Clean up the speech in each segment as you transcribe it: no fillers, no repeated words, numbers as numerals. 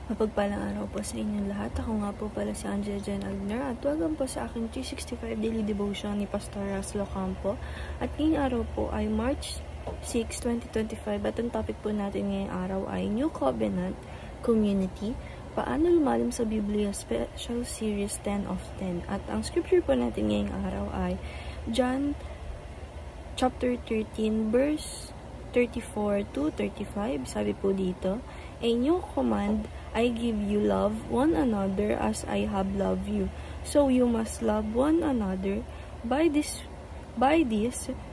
Mapagpalang araw po sa inyong lahat. Ako nga po pala si Angela Jen Agner at welcome po sa aking 365 Daily Devotion ni Pastor Russell Ocampo. At ngayong araw po ay March 6, 2025 at ang topic po natin ngayong araw ay New Covenant Community. Paano lumalim sa Biblia Special Series 10 of 10. At ang scripture po natin ngayong araw ay John chapter 13 verse 34 to 35. Sabi po dito, A new command I give you, love one another as I have loved you. So you must love one another. By this,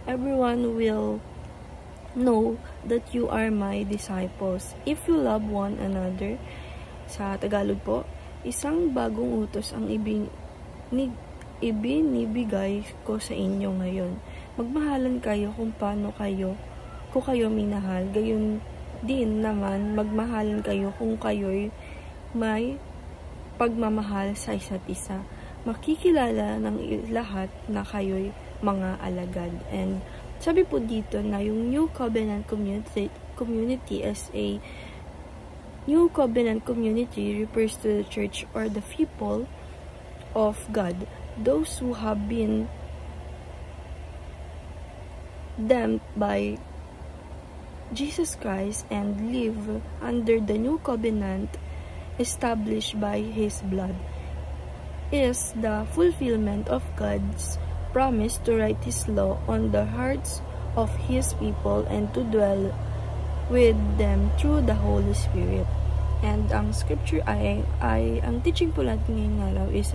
everyone will know that you are my disciples. If you love one another. Sa Tagalog po, isang bagong utos ang ibinibigay ko sa inyo ngayon. Magmahalan kayo kung kayo minahal. Gayon din naman, magmahalan kayo kung kayo'y may pagmamahal sa isa't isa. Makikilala ng lahat na kayo'y mga alagad. And sabi po dito na yung New Covenant community as a New Covenant community refers to the church or the people of God, those who have been damned by Jesus Christ and live under the new covenant established by His blood, is the fulfillment of God's promise to write His law on the hearts of His people and to dwell with them through the Holy Spirit. And ang scripture ang teaching po natin ngayong araw is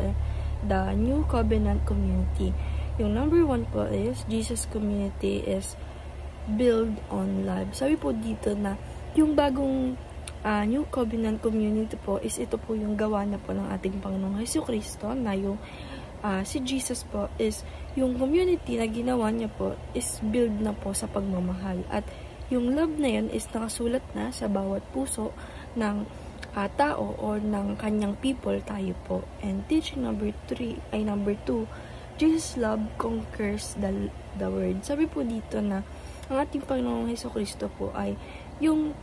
the New Covenant Community. Yung number 1 po is Jesus Community is build on love. Sabi po dito na yung bagong New Covenant Community po is ito po yung gawa na po ng ating Panginoong Jesucristo na yung si Jesus po is yung community na ginawa niya po is build na po sa pagmamahal. At yung love na yun is nakasulat na sa bawat puso ng tao or ng kanyang people, tayo po. And teaching number 2, Jesus' love conquers the world. Sabi po dito na ang ating Panginoong Jesucristo po ay yung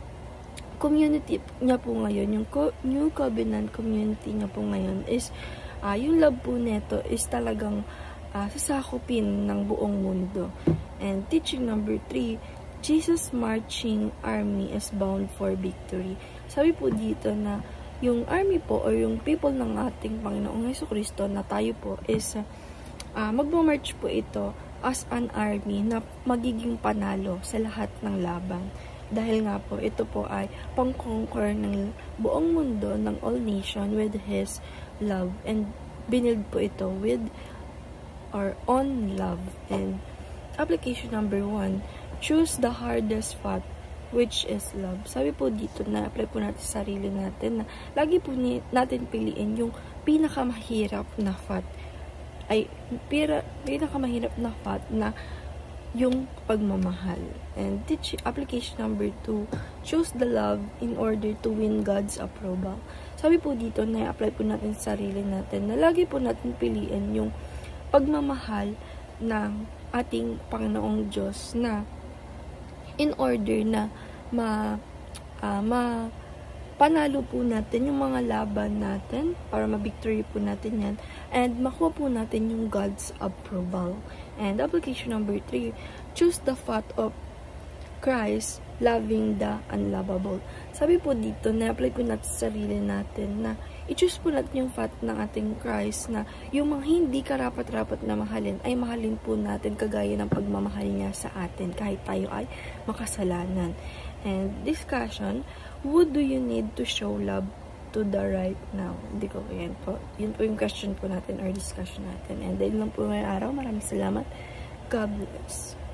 community niya po ngayon, yung New Covenant community niya po ngayon is yung love po neto is talagang sasakupin ng buong mundo. And teaching number 3, Jesus' marching army is bound for victory. Sabi po dito na yung army po o yung people ng ating Panginoong Jesucristo na tayo po is magmamarch po ito as an army na magiging panalo sa lahat ng laban. Dahil nga po, ito po ay pang-conquer ng buong mundo, ng all nation with His love. And binild po ito with or on love. And application number 1, choose the hardest path, which is love. Sabi po dito na apply po natin sa sarili natin na lagi po natin piliin yung pinakamahirap na path. Pinakamahirap na path na yung pagmamahal. And application number 2, choose the love in order to win God's approval. Sabi po dito na i-apply po natin sa sarili natin na lagi po natin piliin yung pagmamahal ng ating Panginoong Diyos na in order na panalo po natin yung mga laban natin para ma-victory po natin yan and makuha po natin yung God's approval. And application number 3, choose the path of Christ, loving the unlovable. Sabi po dito, na-apply po natin sa sarili natin na i-choose po natin yung path ng ating Christ na yung mga hindi karapat-rapat na mahalin ay mahalin po natin kagaya ng pagmamahal niya sa atin kahit tayo ay makasalanan. And discussion, who do you need to show love to the right now? Hindi ko yan po. Yun po yung question po natin or discussion natin. And dahil lang po ngayong araw, maraming salamat. God bless.